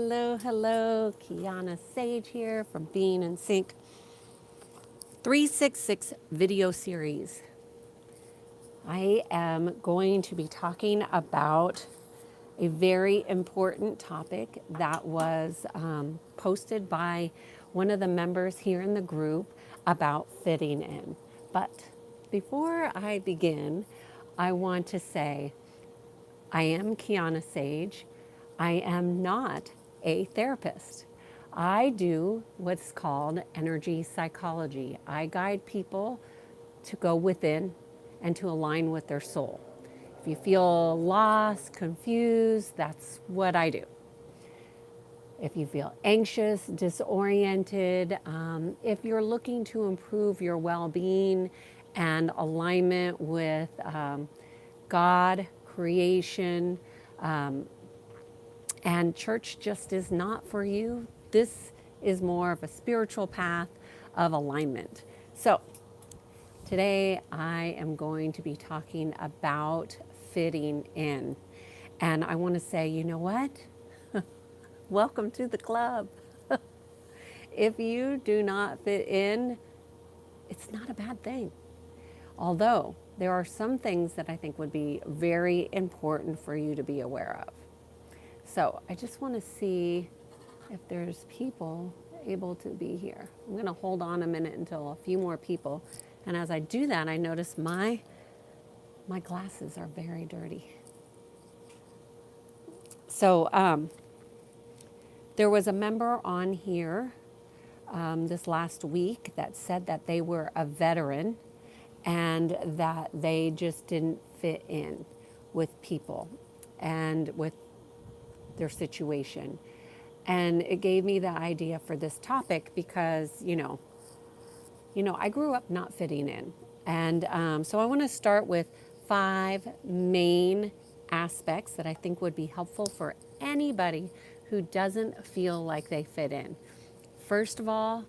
Hello. Kiana Sage here from Being in Sync 366 video series. I am going to be talking about a very important topic that was posted by one of the members here in the group about fitting in. But before I begin, I want to say I am Kiana Sage. I am not a therapist. I do what's called energy psychology. I guide people to go within and to align with their soul. If you feel lost, confused, that's what I do. If you feel anxious, disoriented, if you're looking to improve your well-being and alignment with God, creation, and church just is not for you, this is more of a spiritual path of alignment. So today I am going to be talking about fitting in. And I want to say, you know what? Welcome to the club. If you do not fit in, it's not a bad thing. Although there are some things that I think would be very important for you to be aware of. So I just want to see if there's people able to be here. I'm going to hold on a minute until a few more people. And as I do that, I notice my glasses are very dirty. So there was a member on here this last week that said that they were a veteran and that they just didn't fit in with people and with their situation. And it gave me the idea for this topic because, you know, I grew up not fitting in. And so I want to start with 5 main aspects that I think would be helpful for anybody who doesn't feel like they fit in. First of all,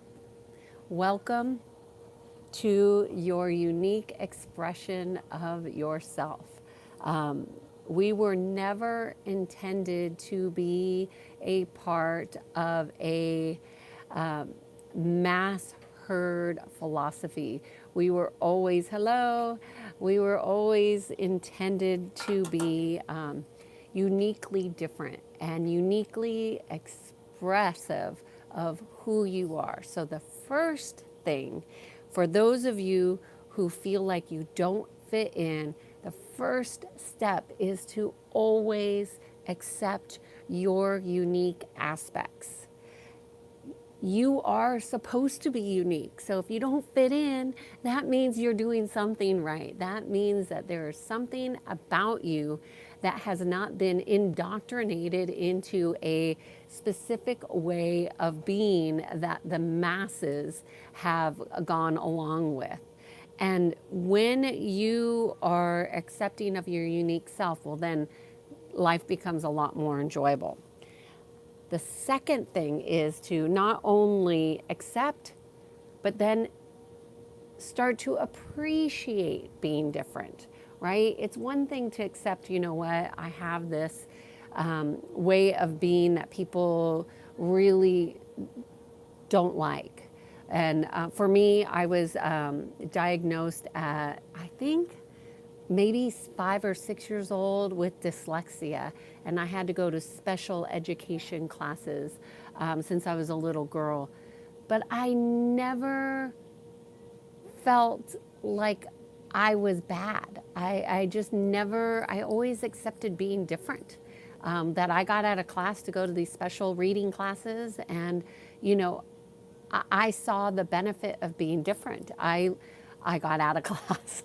welcome to your unique expression of yourself. We were never intended to be a part of a mass herd philosophy. We were always intended to be uniquely different and uniquely expressive of who you are. So the first thing, for those of you who feel like you don't fit in, the first step is to always accept your unique aspects. You are supposed to be unique. So if you don't fit in, that means you're doing something right. That means that there is something about you that has not been indoctrinated into a specific way of being that the masses have gone along with. And when you are accepting of your unique self, well, then life becomes a lot more enjoyable. The second thing is to not only accept, but then start to appreciate being different, right? It's one thing to accept, you know what, I have this way of being that people really don't like. And for me, I was diagnosed at, I think, maybe 5 or 6 years old with dyslexia. And I had to go to special education classes since I was a little girl. But I never felt like I was bad. I just never, I always accepted being different. That I got out of class to go to these special reading classes, and, you know, I saw the benefit of being different. I got out of class.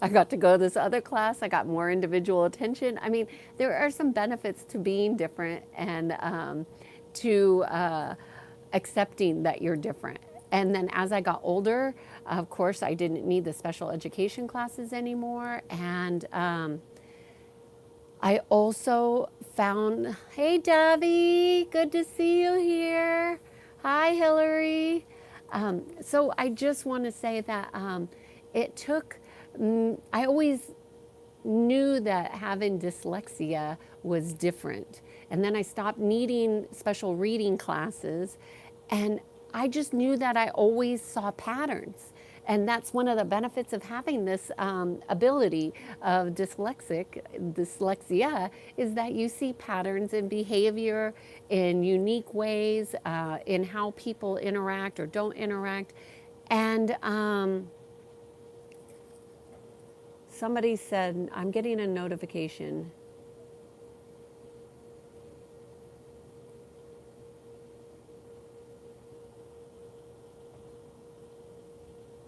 I got to go to this other class. I got more individual attention. I mean, there are some benefits to being different and to accepting that you're different. And then as I got older, of course, I didn't need the special education classes anymore. And I also found, hey, Debbie, good to see you here. Hi, Hillary. So I just want to say that it took, I always knew that having dyslexia was different. And then I stopped needing special reading classes. And I just knew that I always saw patterns. And that's one of the benefits of having this ability of dyslexia, is that you see patterns in behavior, in unique ways, in how people interact or don't interact. And somebody said, I'm getting a notification.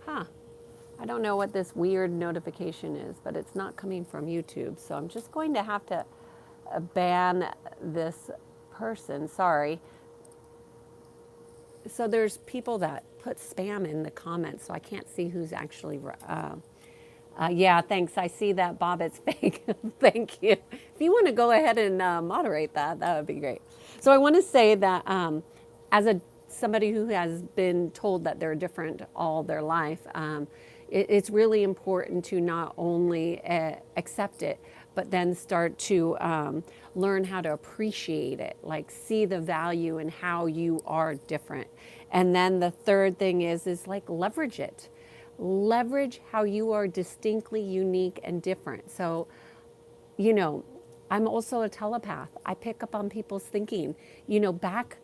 Huh. I don't know what this weird notification is, but it's not coming from YouTube. So I'm just going to have to ban this person. Sorry. So there's people that put spam in the comments, so I can't see who's actually. Yeah, thanks. I see that, Bob. It's fake. Thank you. If you want to go ahead and moderate that, that would be great. So I want to say that as a somebody who has been told that they're different all their life, it's really important to not only accept it, but then start to learn how to appreciate it, like see the value in how you are different. And then the third thing is like leverage it. Leverage how you are distinctly unique and different. So, you know, I'm also a telepath. I pick up on people's thinking. Back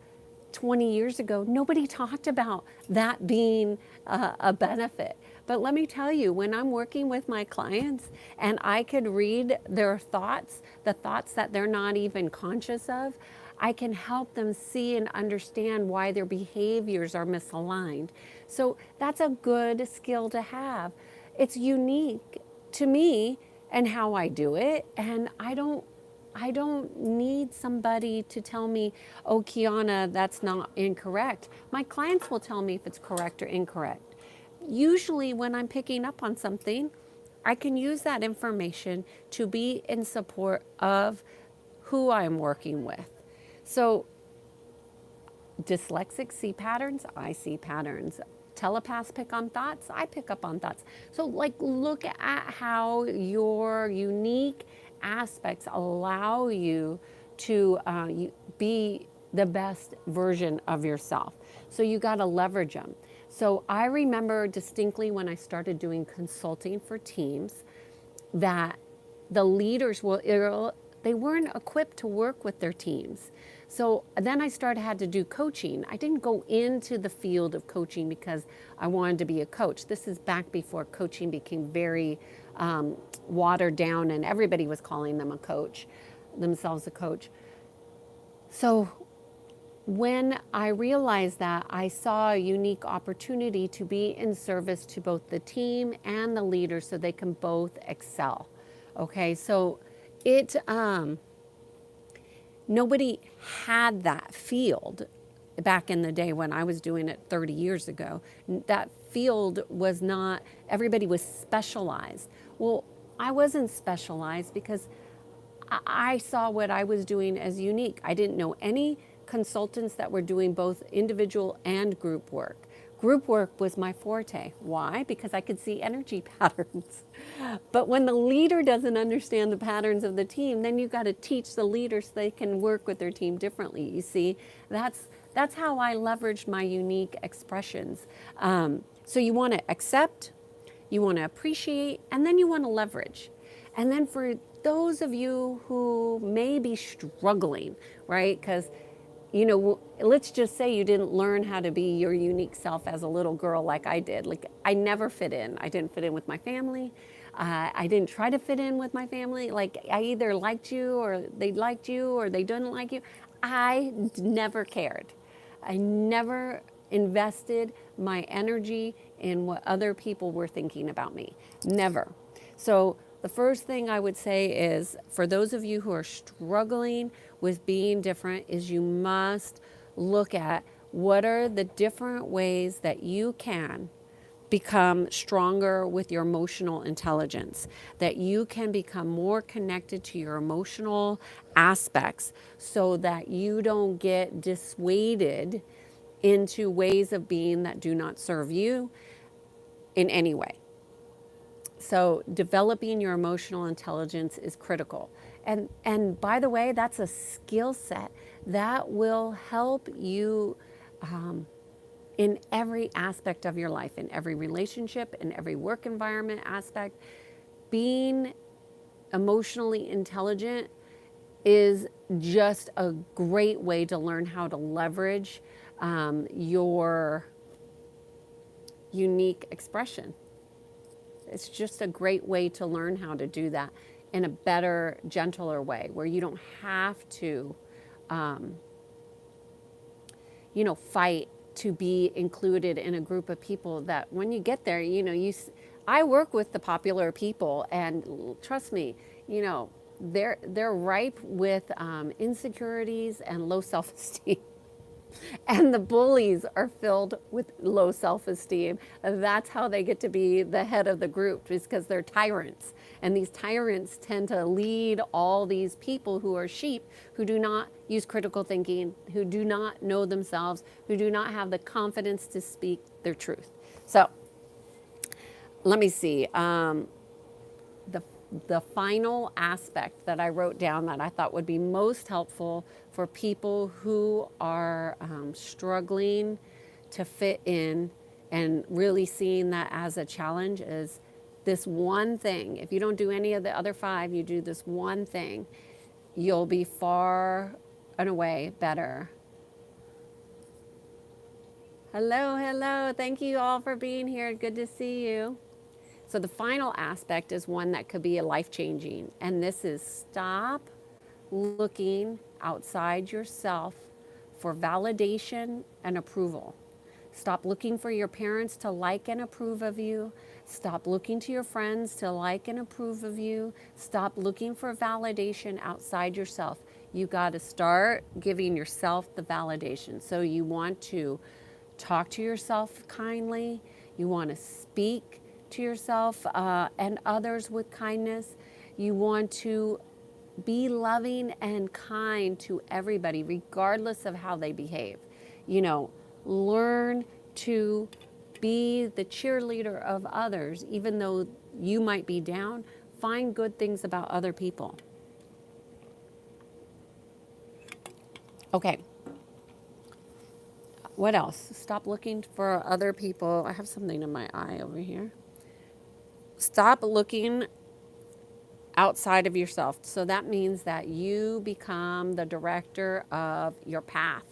20 years ago, nobody talked about that being a benefit. But let me tell you, when I'm working with my clients and I could read their thoughts, the thoughts that they're not even conscious of, I can help them see and understand why their behaviors are misaligned. So that's a good skill to have. It's unique to me and how I do it, and I don't need somebody to tell me, oh, Kiana, that's not incorrect. My clients will tell me if it's correct or incorrect. Usually, when I'm picking up on something, I can use that information to be in support of who I'm working with. So, dyslexics see patterns, I see patterns. Telepaths pick on thoughts, I pick up on thoughts. So, like, look at how your unique aspects allow you to be the best version of yourself. So, you got to leverage them. So, I remember distinctly when I started doing consulting for teams that the leaders they weren't equipped to work with their teams. So then I had to do coaching. I didn't go into the field of coaching because I wanted to be a coach. This is back before coaching became very watered down and everybody was calling themselves a coach. So when I realized that, I saw a unique opportunity to be in service to both the team and the leaders so they can both excel. Okay, so nobody had that field back in the day when I was doing it 30 years ago. That field was not, everybody was specialized. Well, I wasn't specialized because I saw what I was doing as unique. I didn't know any consultants that were doing both individual and group work. Group work was my forte. Why? Because I could see energy patterns. But when the leader doesn't understand the patterns of the team, then you've got to teach the leaders so they can work with their team differently. You see, that's how I leveraged my unique expressions. So you want to accept, you want to appreciate, and then you want to leverage. And then for those of you who may be struggling, right? Because let's just say you didn't learn how to be your unique self as a little girl like I did. Like, I never fit in. I didn't fit in with my family. I didn't try to fit in with my family. Like, I either liked you or they liked you or they didn't like you. I never cared. I never invested my energy in what other people were thinking about me. Never. So the first thing I would say is, for those of you who are struggling with being different, is you must look at what are the different ways that you can become stronger with your emotional intelligence, that you can become more connected to your emotional aspects so that you don't get dissuaded into ways of being that do not serve you in any way. So developing your emotional intelligence is critical. And by the way, that's a skill set that will help you in every aspect of your life, in every relationship, in every work environment aspect. Being emotionally intelligent is just a great way to learn how to leverage your unique expression. It's just a great way to learn how to do that in a better, gentler way where you don't have to, fight to be included in a group of people that when you get there, I work with the popular people, and trust me, they're ripe with insecurities and low self-esteem. And the bullies are filled with low self-esteem. That's how they get to be the head of the group, is because they're tyrants. And these tyrants tend to lead all these people who are sheep, who do not use critical thinking, who do not know themselves, who do not have the confidence to speak their truth. So let me see. The the final aspect that I wrote down that I thought would be most helpful for people who are struggling to fit in and really seeing that as a challenge is this one thing. If you don't do any of the other 5, you do this one thing, you'll be far and away better. Hello, hello. Thank you all for being here. Good to see you. So the final aspect is one that could be a life-changing, and this is stop looking outside yourself for validation and approval. Stop looking for your parents to like and approve of you. Stop looking to your friends to like and approve of you. Stop looking for validation outside yourself. You got to start giving yourself the validation. So you want to talk to yourself kindly. You want to speak to yourself and others with kindness. You want to be loving and kind to everybody, regardless of how they behave. Learn to be the cheerleader of others, even though you might be down. Find good things about other people. Okay. What else? Stop looking for other people. I have something in my eye over here. Stop looking outside of yourself. So that means that you become the director of your path.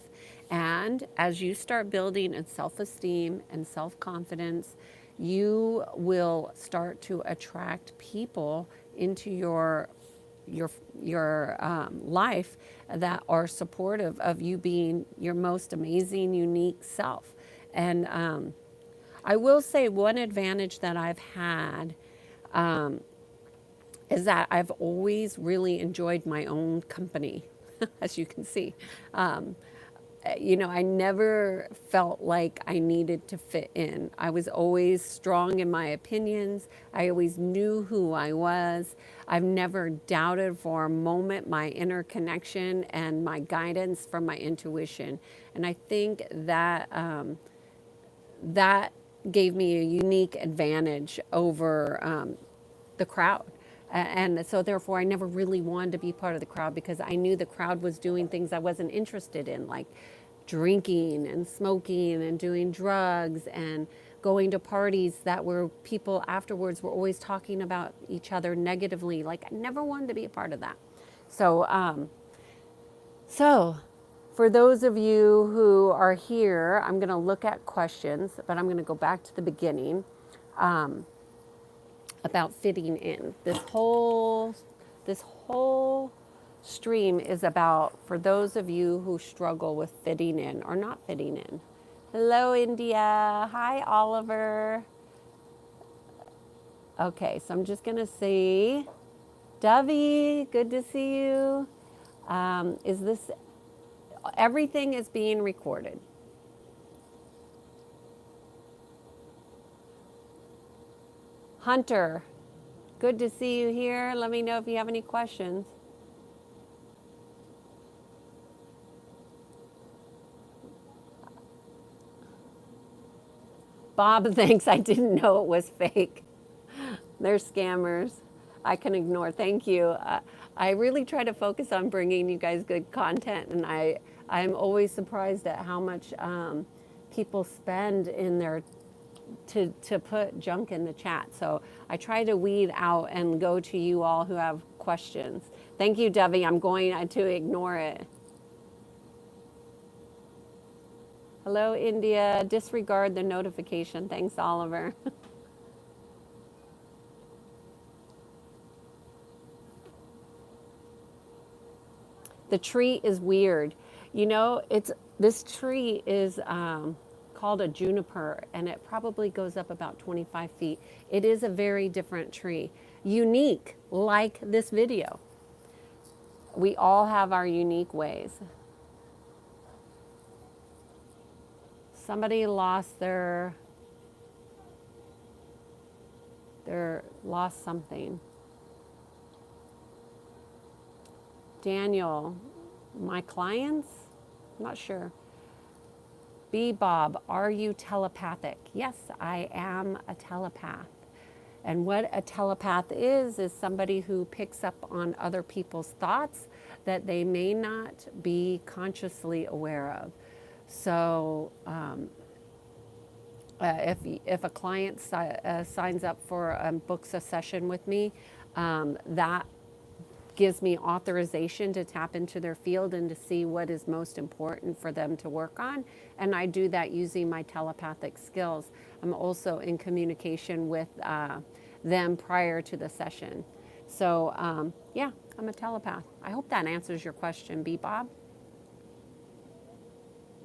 And as you start building in self-esteem and self-confidence, you will start to attract people into your life that are supportive of you being your most amazing, unique self. And I will say one advantage that I've had is that I've always really enjoyed my own company, as you can see. I never felt like I needed to fit in. I was always strong in my opinions. I always knew who I was. I've never doubted for a moment my inner connection and my guidance from my intuition. And I think that that gave me a unique advantage over the crowd. And so therefore I never really wanted to be part of the crowd because I knew the crowd was doing things I wasn't interested in, like drinking and smoking and doing drugs and going to parties that were people afterwards were always talking about each other negatively. Like I never wanted to be a part of that. So for those of you who are here, I'm going to look at questions, but I'm going to go back to the beginning. About fitting in. This whole stream is about for those of you who struggle with fitting in or not fitting in. Hello, India. Hi, Oliver. Okay, so I'm just gonna see. Dovey, good to see you. Everything is being recorded. Hunter, good to see you here. Let me know if you have any questions. Bob thinks I didn't know it was fake. They're scammers. I can ignore. Thank you. I really try to focus on bringing you guys good content, and I'm always surprised at how much people spend in their to put junk in the chat. So I try to weed out and go to you all who have questions. Thank you, Debbie. I'm going to ignore it. Hello, India. Disregard the notification. Thanks, Oliver. The tree is weird. You know, it's this tree is called a juniper, and it probably goes up about 25 feet. It is a very different tree, unique, like this video. We all have our unique ways. Somebody lost their lost something. Daniel, my clients? I'm not sure. B. Bob, are you telepathic? Yes, I am a telepath. And what a telepath is somebody who picks up on other people's thoughts that they may not be consciously aware of. So if a client signs up for books a session with me, that gives me authorization to tap into their field and to see what is most important for them to work on. And I do that using my telepathic skills. I'm also in communication with them prior to the session. So yeah, I'm a telepath. I hope that answers your question, B. Bob.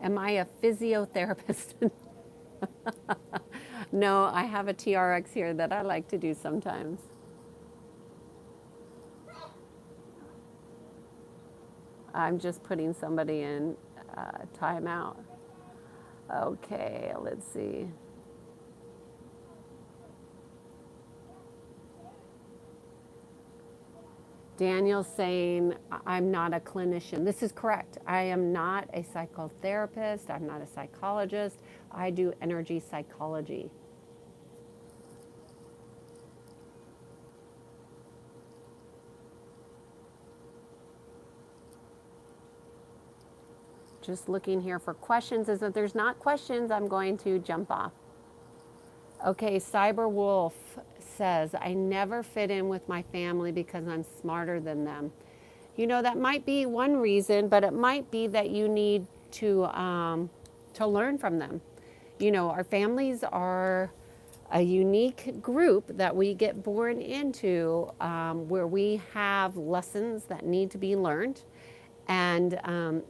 Am I a physiotherapist? No, I have a TRX here that I like to do sometimes. I'm just putting somebody in timeout. Okay, let's see. Daniel's saying, I'm not a clinician. This is correct. I am not a psychotherapist. I'm not a psychologist. I do energy psychology. Just looking here for questions. As if there's not questions, I'm going to jump off. Okay, Cyber Wolf says, I never fit in with my family because I'm smarter than them. You know, that might be one reason, but it might be that you need to learn from them. You know, our families are a unique group that we get born into where we have lessons that need to be learned. And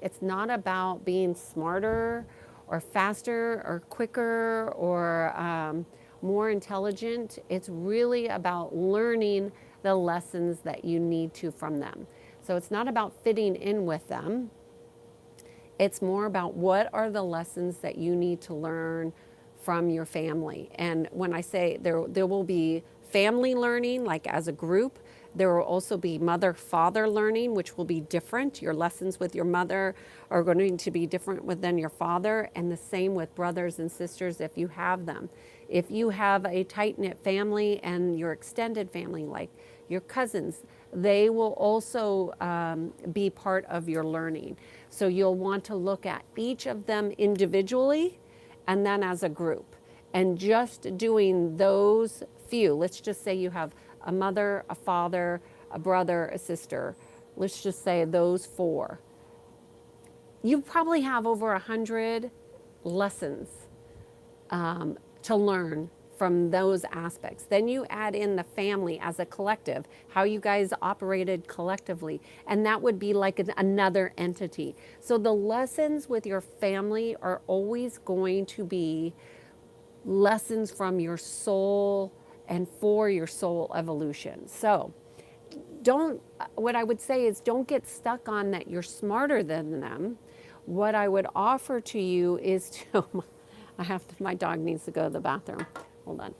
it's not about being smarter or faster or quicker or more intelligent. It's really about learning the lessons that you need to from them. So it's not about fitting in with them. It's more about what are the lessons that you need to learn from your family. And when I say there will be family learning, like as a group, there will also be mother-father learning, which will be different. Your lessons with your mother are going to be different than your father, and the same with brothers and sisters if you have them. If you have a tight-knit family and your extended family, like your cousins, they will also be part of your learning. So you'll want to look at each of them individually and then as a group. And just doing those few, let's just say you have a mother, a father, a brother, a sister. Let's just say those four. You probably have over 100 lessons to learn from those aspects. Then you add in the family as a collective, how you guys operated collectively, and that would be like another entity. So the lessons with your family are always going to be lessons from your soul and for your soul evolution. So what I would say is don't get stuck on that you're smarter than them. What I would offer to you is to, my dog needs to go to the bathroom. Hold on.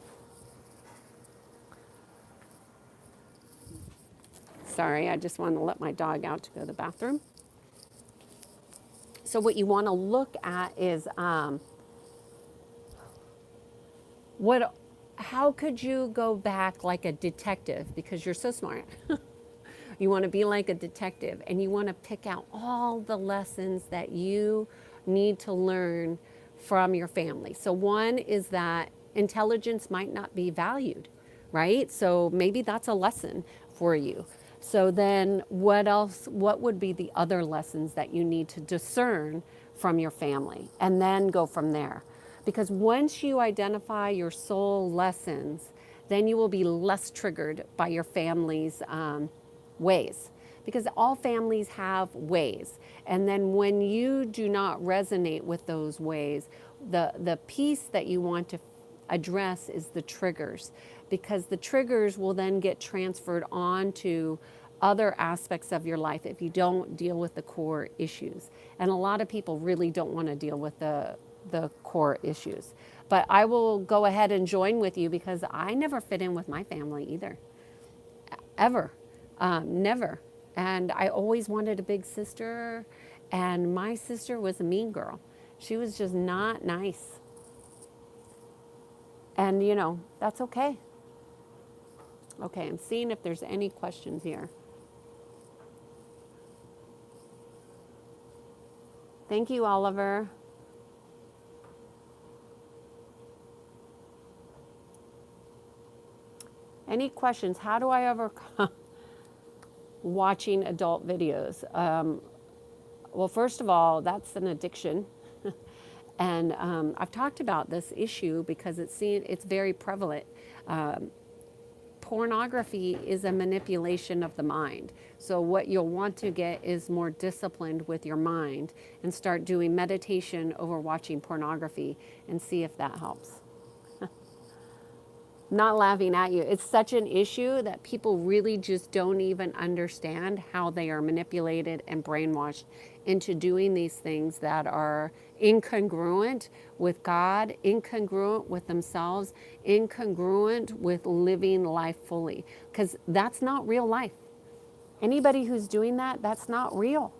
Sorry, I just want to let my dog out to go to the bathroom. So what you want to look at is how could you go back like a detective, because you're so smart. You want to be like a detective, and you want to pick out all the lessons that you need to learn from your family. So, one is that intelligence might not be valued, right? So, maybe that's a lesson for you. So, then what else? What would be the other lessons that you need to discern from your family? And then go from there. Because once you identify your soul lessons, then you will be less triggered by your family's ways, because all families have ways. And then when you do not resonate with those ways, the piece that you want to address is the triggers, because the triggers will then get transferred on to other aspects of your life if you don't deal with the core issues. And a lot of people really don't want to deal with the core issues. But I will go ahead and join with you, because I never fit in with my family either, ever, never. And I always wanted a big sister, and my sister was a mean girl. She was just not nice. And that's okay. Okay, I'm seeing if there's any questions here. Thank you, Oliver. Any questions? How do I overcome watching adult videos? Well, first of all, that's an addiction. And I've talked about this issue because it's very prevalent. Pornography is a manipulation of the mind. So what you'll want to get is more disciplined with your mind and start doing meditation over watching pornography and see if that helps. Not laughing at you. It's such an issue that people really just don't even understand how they are manipulated and brainwashed into doing these things that are incongruent with God, incongruent with themselves, incongruent with living life fully. Because that's not real life. Anybody who's doing that, that's not real.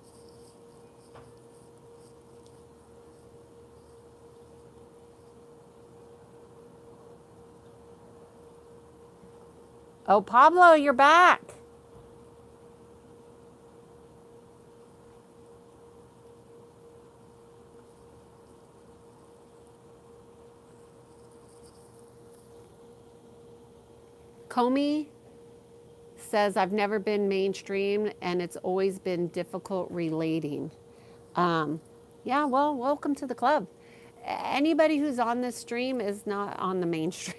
Oh, Pablo, you're back. Comey says, I've never been mainstream and it's always been difficult relating. Yeah, well, welcome to the club. Anybody who's on this stream is not on the mainstream.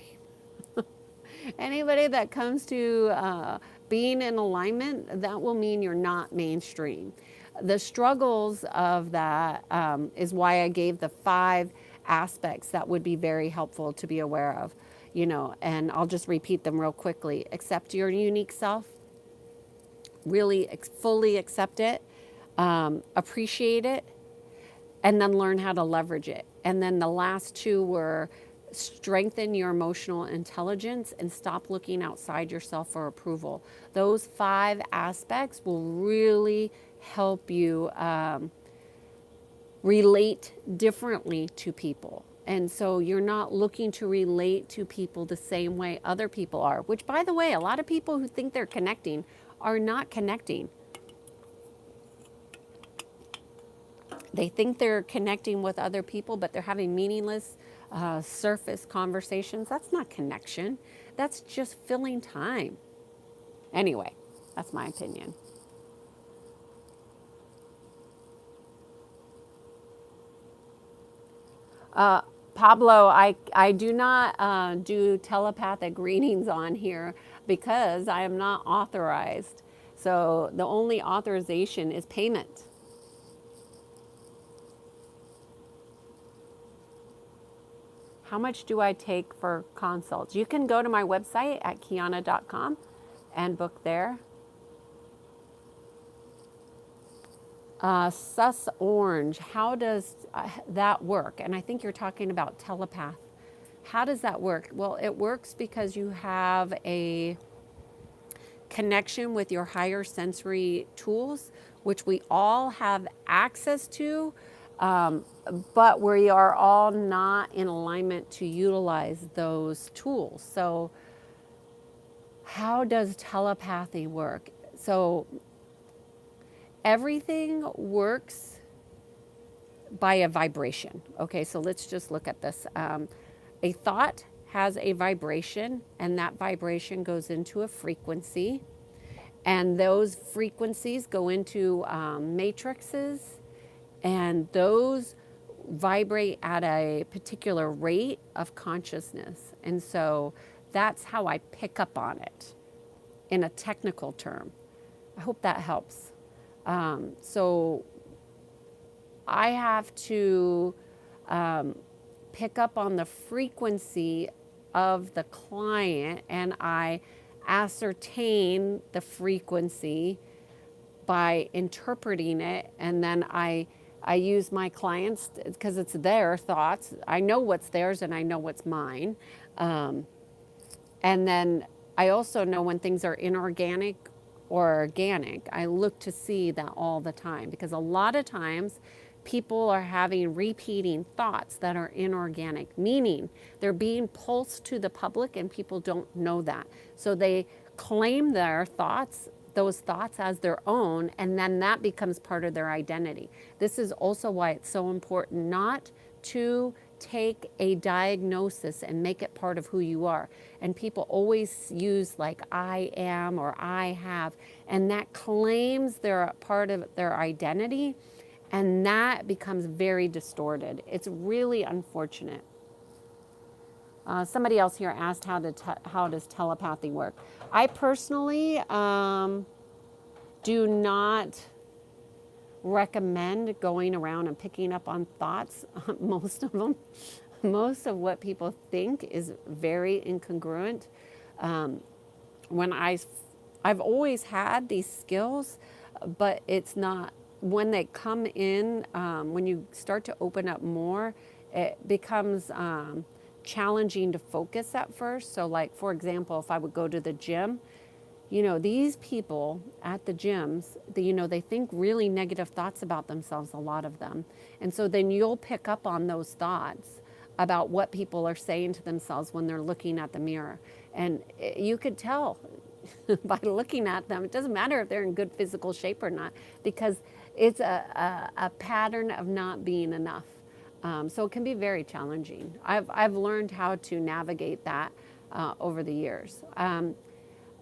Anybody that comes to being in alignment, that will mean you're not mainstream. The struggles of that is why I gave the 5 aspects that would be very helpful to be aware of. And I'll just repeat them real quickly. Accept your unique self, really fully accept it, appreciate it, and then learn how to leverage it. And then the last 2 were strengthen your emotional intelligence and stop looking outside yourself for approval. Those 5 aspects will really help you relate differently to people. And so you're not looking to relate to people the same way other people are, which, by the way, a lot of people who think they're connecting are not connecting. They think they're connecting with other people, but they're having meaningless surface conversations. That's not connection. That's just filling time. Anyway, that's my opinion. Pablo, I do not do telepathic readings on here because I am not authorized. So the only authorization is payment. How much do I take for consults? You can go to my website at kiana.com and book there. Sus Orange, how does that work? And I think you're talking about telepath. How does that work? Well, it works because you have a connection with your higher sensory tools, which we all have access to, but we are all not in alignment to utilize those tools. So how does telepathy work? So everything works by a vibration. Okay, so let's just look at this. A thought has a vibration, and that vibration goes into a frequency, and those frequencies go into matrices, and those vibrate at a particular rate of consciousness. And so that's how I pick up on it in a technical term. I hope that helps. So I have to pick up on the frequency of the client, and I ascertain the frequency by interpreting it, and then I use my clients because it's their thoughts. I know what's theirs and I know what's mine. And then I also know when things are inorganic or organic. I look to see that all the time because a lot of times people are having repeating thoughts that are inorganic, meaning they're being pulsed to the public and people don't know that. So they claim their thoughts, those thoughts as their own, and then that becomes part of their identity. This is also why it's so important not to take a diagnosis and make it part of who you are. And people always use like I am or I have, and that claims they're a part of their identity, and that becomes very distorted. It's really unfortunate. Somebody else here asked how does telepathy work? I personally do not recommend going around and picking up on thoughts. Most of them, most of what people think is very incongruent. When I've always had these skills, but it's not when they come in. When you start to open up more, it becomes challenging to focus at first. So, like for example, if I would go to the gym, these people at the gyms, they think really negative thoughts about themselves, a lot of them. And so then you'll pick up on those thoughts about what people are saying to themselves when they're looking at the mirror. And you could tell by looking at them. It doesn't matter if they're in good physical shape or not, because it's a pattern of not being enough. So it can be very challenging. I've learned how to navigate that over the years.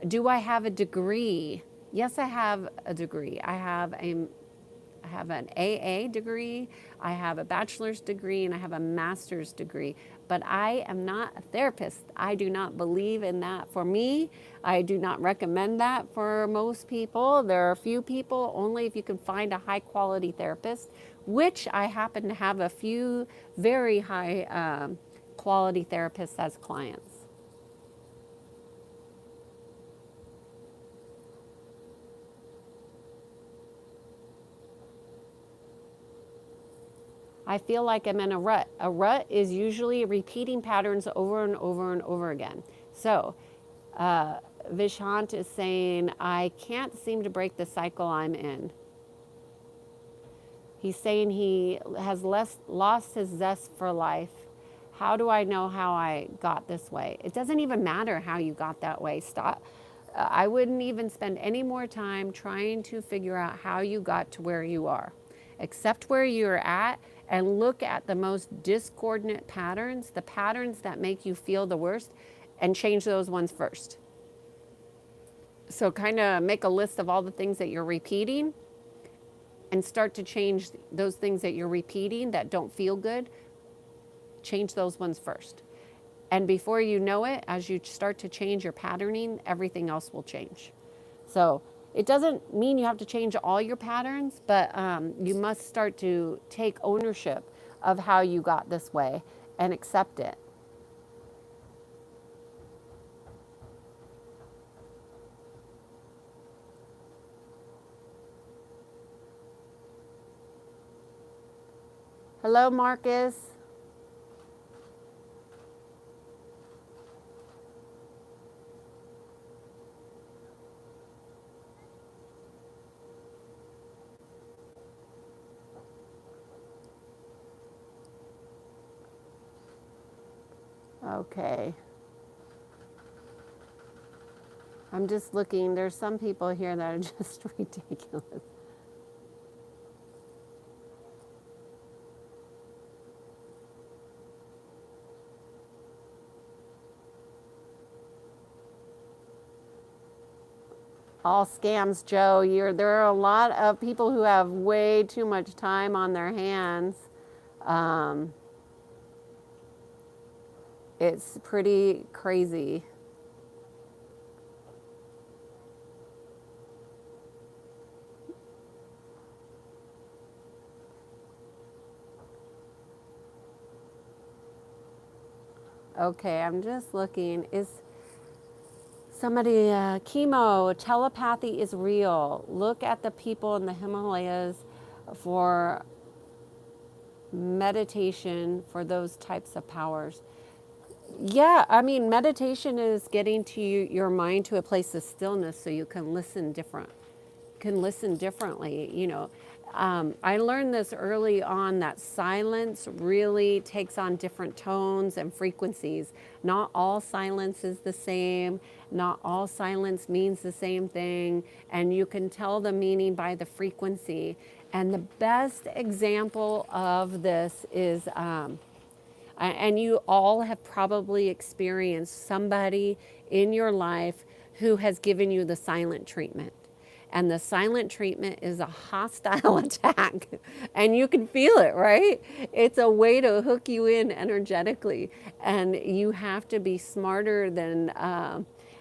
Do I have a degree? Yes, I have a degree. I have an AA degree, I have a bachelor's degree, and I have a master's degree. But I am not a therapist. I do not believe in that for me. I do not recommend that for most people. There are a few people, only if you can find a high quality therapist, which I happen to have a few very high quality therapists as clients. I feel like I'm in a rut. A rut is usually repeating patterns over and over and over again. So, Vishant is saying, I can't seem to break the cycle I'm in. He's saying he has lost his zest for life. How do I know how I got this way? It doesn't even matter how you got that way. Stop. I wouldn't even spend any more time trying to figure out how you got to where you are. Accept where you're at and look at the most discordant patterns, the patterns that make you feel the worst, and change those ones first. So kind of make a list of all the things that you're repeating and start to change those things that you're repeating that don't feel good. Change those ones first. And before you know it, as you start to change your patterning, everything else will change. So it doesn't mean you have to change all your patterns, but you must start to take ownership of how you got this way and accept it. Hello, Marcus. Okay. I'm just looking. There's some people here that are just ridiculous. All scams, Joe. There are a lot of people who have way too much time on their hands. Um, it's pretty crazy. Okay, I'm just looking. Is somebody, chemo, telepathy is real. Look at the people in the Himalayas for meditation for those types of powers. Yeah, I mean, meditation is getting to your mind to a place of stillness so you can listen differently. I learned this early on that silence really takes on different tones and frequencies. Not all silence is the same. Not all silence means the same thing. And you can tell the meaning by the frequency. And the best example of this is and you all have probably experienced somebody in your life who has given you the silent treatment. And the silent treatment is a hostile attack. And you can feel it, right? It's a way to hook you in energetically. And you have to be smarter than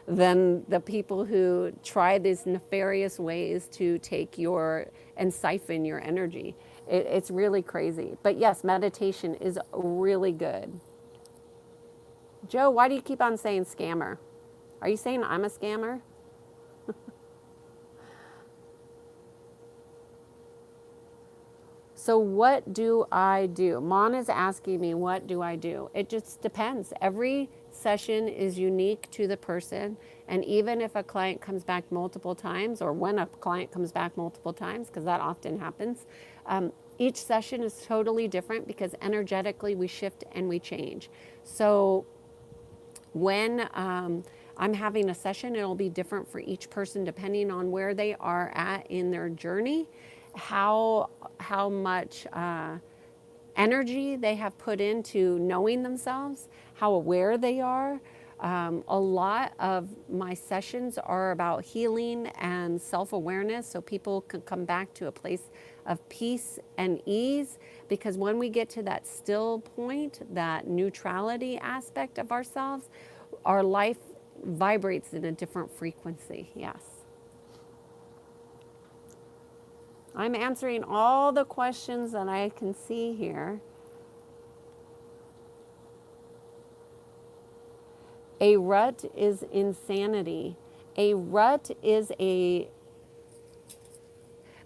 the people who try these nefarious ways to take and siphon your energy. It's really crazy. But yes, meditation is really good. Joe, why do you keep on saying scammer? Are you saying I'm a scammer? So what do I do? Mon is asking me, what do I do? It just depends. Every session is unique to the person. And even if a client comes back multiple times, or when a client comes back multiple times, because that often happens, each session is totally different because energetically we shift and we change. So when I'm having a session, it'll be different for each person depending on where they are at in their journey, how much energy they have put into knowing themselves, how aware they are. A lot of my sessions are about healing and self-awareness so people can come back to a place of peace and ease, because when we get to that still point, that neutrality aspect of ourselves, our life vibrates in a different frequency. Yes. I'm answering all the questions that I can see here. A rut is insanity. A rut is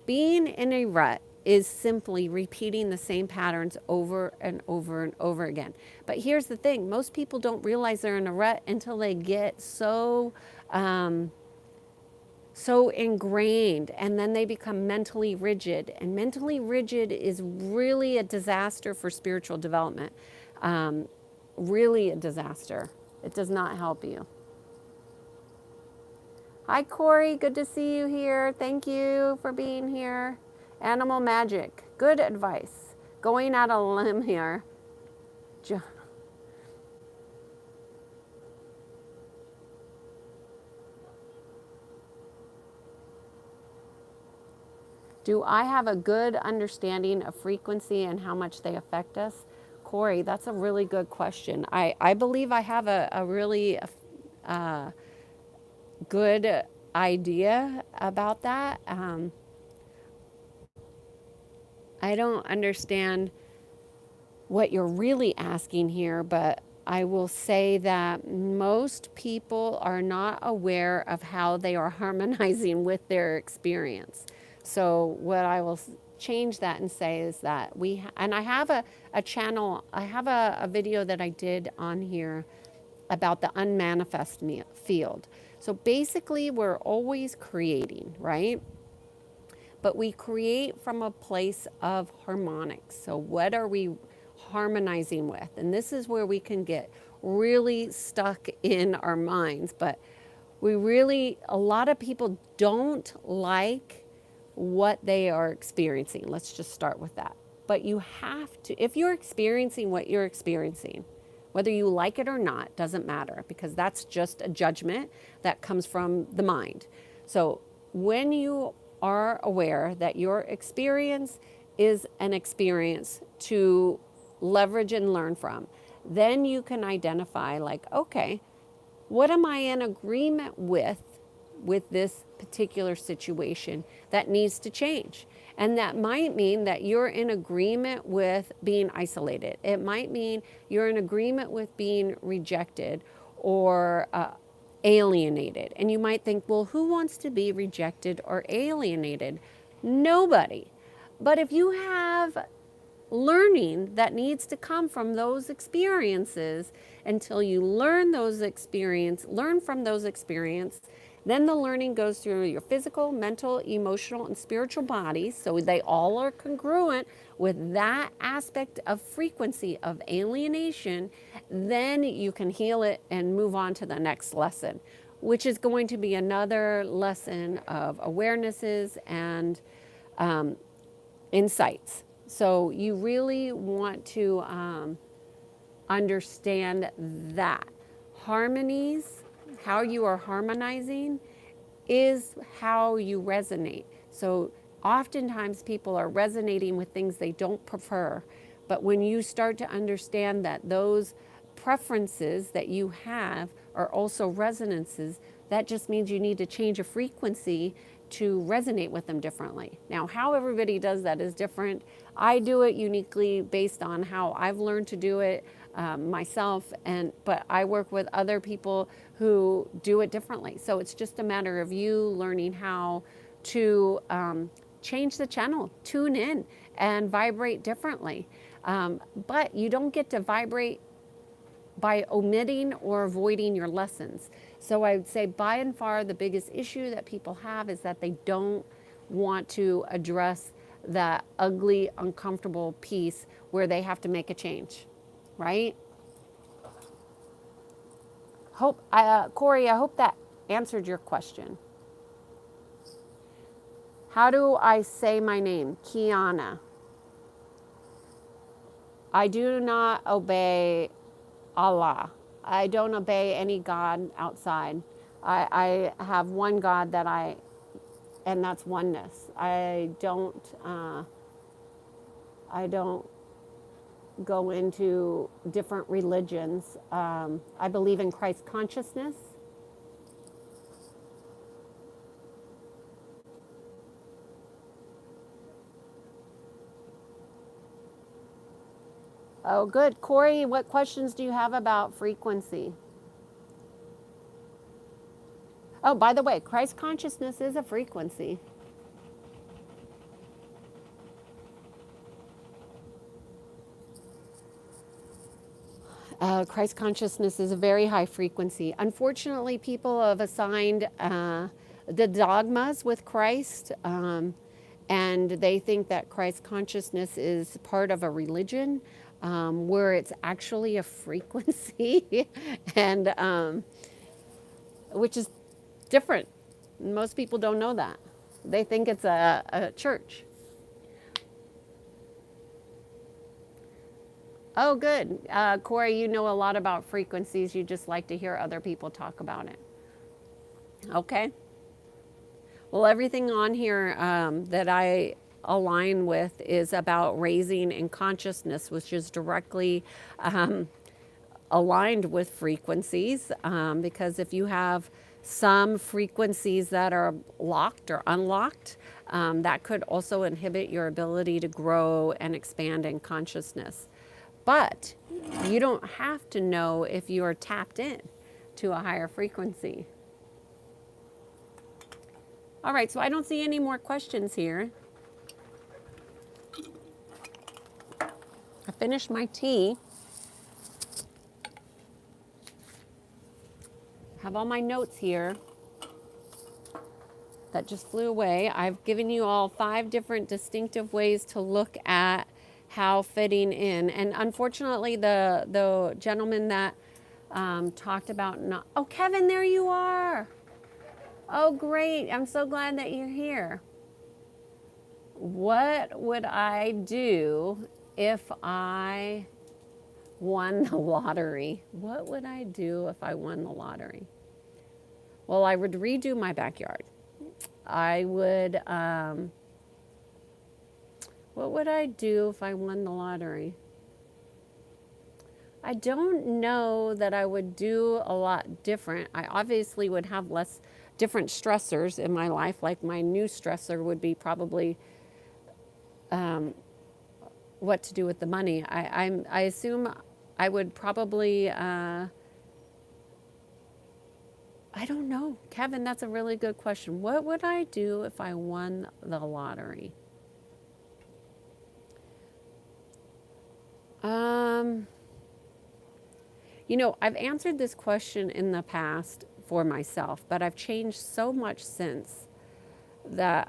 being in a rut is simply repeating the same patterns over and over and over again. But here's the thing, most people don't realize they're in a rut until they get so ingrained, and then they become mentally rigid. And mentally rigid is really a disaster for spiritual development. Really a disaster. It does not help you. Hi, Corey. Good to see you here. Thank you for being here. Animal magic. Good advice. Going out on a limb here. Do I have a good understanding of frequency and how much they affect us? Corey, that's a really good question. I believe I have a really good idea about that. I don't understand what you're really asking here, but I will say that most people are not aware of how they are harmonizing with their experience. So what I will change that and say is that and I have a channel, I have a video that I did on here about the unmanifest field. So basically we're always creating, right? But we create from a place of harmonics. So what are we harmonizing with? And this is where we can get really stuck in our minds. But A lot of people don't like what they are experiencing. Let's just start with that. But you have to, if you're experiencing what you're experiencing, whether you like it or not, doesn't matter, because that's just a judgment that comes from the mind. So when you are aware that your experience is an experience to leverage and learn from, then you can identify, like, okay, what am I in agreement with this particular situation that needs to change? And that might mean that you're in agreement with being isolated. It might mean you're in agreement with being rejected or alienated. And you might think, well, who wants to be rejected or alienated? Nobody. But if you have learning that needs to come from those experiences, until you learn from those experiences, then the learning goes through your physical, mental, emotional, and spiritual bodies, so they all are congruent with that aspect of frequency of alienation. Then you can heal it and move on to the next lesson, which is going to be another lesson of awarenesses and insights. So you really want to understand that harmonies, how you are harmonizing, is how you resonate. So oftentimes people are resonating with things they don't prefer. But when you start to understand that those preferences that you have are also resonances, that just means you need to change a frequency to resonate with them differently. Now, how everybody does that is different. I do it uniquely based on how I've learned to do it myself, but I work with other people who do it differently. So it's just a matter of you learning how to change the channel, tune in, and vibrate differently. But you don't get to vibrate by omitting or avoiding your lessons. So I would say by and far the biggest issue that people have is that they don't want to address that ugly, uncomfortable piece where they have to make a change, right? Corey, I hope that answered your question. How do I say my name? Kiana. I do not obey Allah. I don't obey any God outside. I have one God and that's oneness. I don't go into different religions. I believe in Christ consciousness. Oh, good. Corey, what questions do you have about frequency? Oh, by the way, Christ consciousness is a frequency. Christ consciousness is a very high frequency. Unfortunately, people have assigned the dogmas with Christ, and they think that Christ consciousness is part of a religion, where it's actually a frequency, and which is different. Most people don't know that. They think it's a church. Oh, good. Corey, you know a lot about frequencies. You just like to hear other people talk about it. Okay. Well, everything on here that I align with is about raising in consciousness, which is directly aligned with frequencies. Because if you have some frequencies that are locked or unlocked, that could also inhibit your ability to grow and expand in consciousness. But you don't have to know if you're tapped in to a higher frequency. All right, so I don't see any more questions here. I finished my tea. Have all my notes here that just flew away. I've given you all 5 different distinctive ways to look at how fitting in. And unfortunately, the gentleman that talked about not... Oh, Kevin, there you are. Oh, great. I'm so glad that you're here. What would I do if I won the lottery? What would I do if I won the lottery? Well, I would redo my backyard. I would, what would I do if I won the lottery? I don't know that I would do a lot different. I obviously would have less different stressors in my life. Like my new stressor would be probably what to do with the money. I assume I would probably, I don't know. Kevin, that's a really good question. What would I do if I won the lottery? Um, I've answered this question in the past for myself, but I've changed so much since that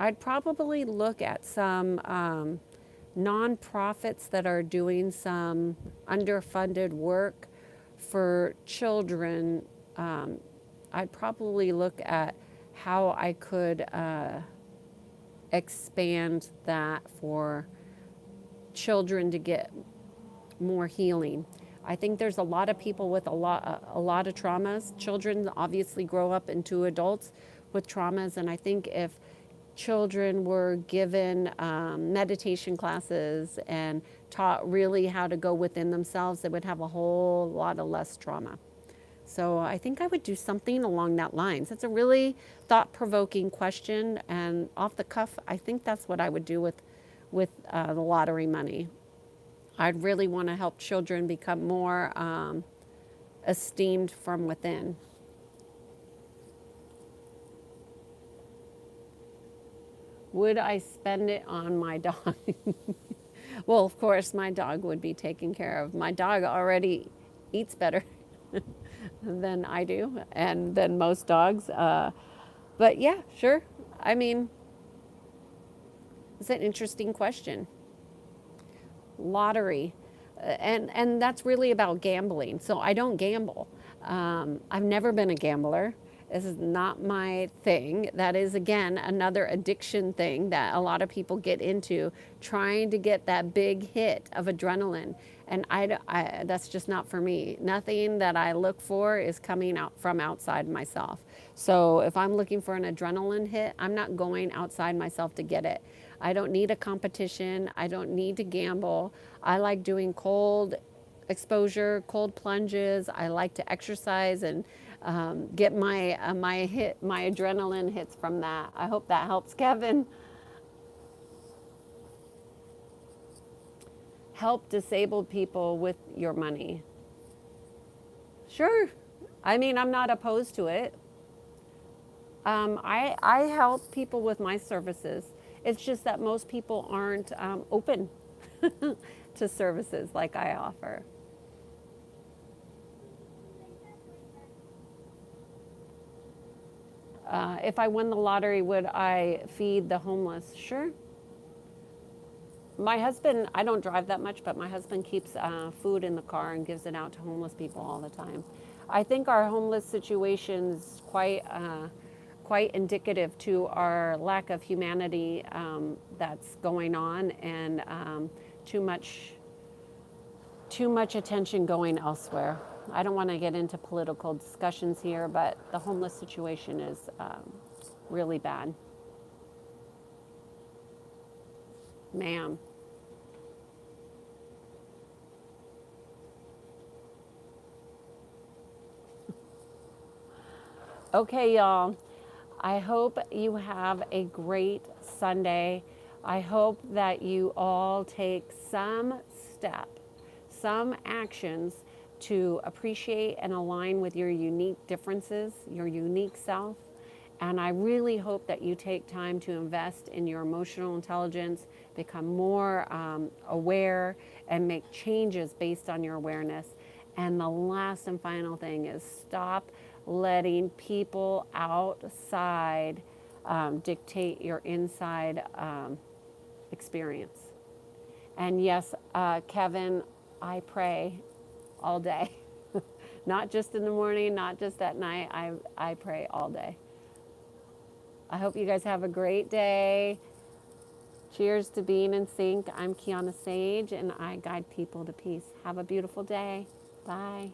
I'd probably look at some nonprofits that are doing some underfunded work for children. I'd probably look at how I could expand that for children to get more healing. I think there's a lot of people with a lot of traumas. Children obviously grow up into adults with traumas, and I think if children were given meditation classes and taught really how to go within themselves, they would have a whole lot of less trauma. So I think I would do something along that lines. It's a really thought-provoking question, and off the cuff, I think that's what I would do with the lottery money. I'd really want to help children become more esteemed from within. Would I spend it on my dog? Well, of course, my dog would be taken care of. My dog already eats better than I do and than most dogs. But yeah, sure. I mean, it's an interesting question. Lottery. And that's really about gambling. So I don't gamble. I've never been a gambler. This is not my thing. That is, again, another addiction thing that a lot of people get into, trying to get that big hit of adrenaline. And that's just not for me. Nothing that I look for is coming out from outside myself. So if I'm looking for an adrenaline hit, I'm not going outside myself to get it. I don't need a competition. I don't need to gamble. I like doing cold exposure, cold plunges. I like to exercise and get my adrenaline hits from that. I hope that helps, Kevin. Help disabled people with your money. Sure. I mean, I'm not opposed to it. I help people with my services. It's just that most people aren't open to services like I offer. If I won the lottery, would I feed the homeless? Sure. My husband, I don't drive that much, but my husband keeps food in the car and gives it out to homeless people all the time. I think our homeless situation is quite indicative to our lack of humanity that's going on, and too much attention going elsewhere. I don't want to get into political discussions here, but the homeless situation is really bad. Ma'am. Okay, y'all. I hope you have a great Sunday. I hope that you all take some step, some actions to appreciate and align with your unique differences, your unique self. And I really hope that you take time to invest in your emotional intelligence, become more aware, and make changes based on your awareness. And the last and final thing is stop letting people outside dictate your inside experience. And yes, Kevin, I pray all day, not just in the morning, not just at night. I pray all day. I hope you guys have a great day. Cheers to being in sync. I'm Kiana Sage, and I guide people to peace. Have a beautiful day. Bye.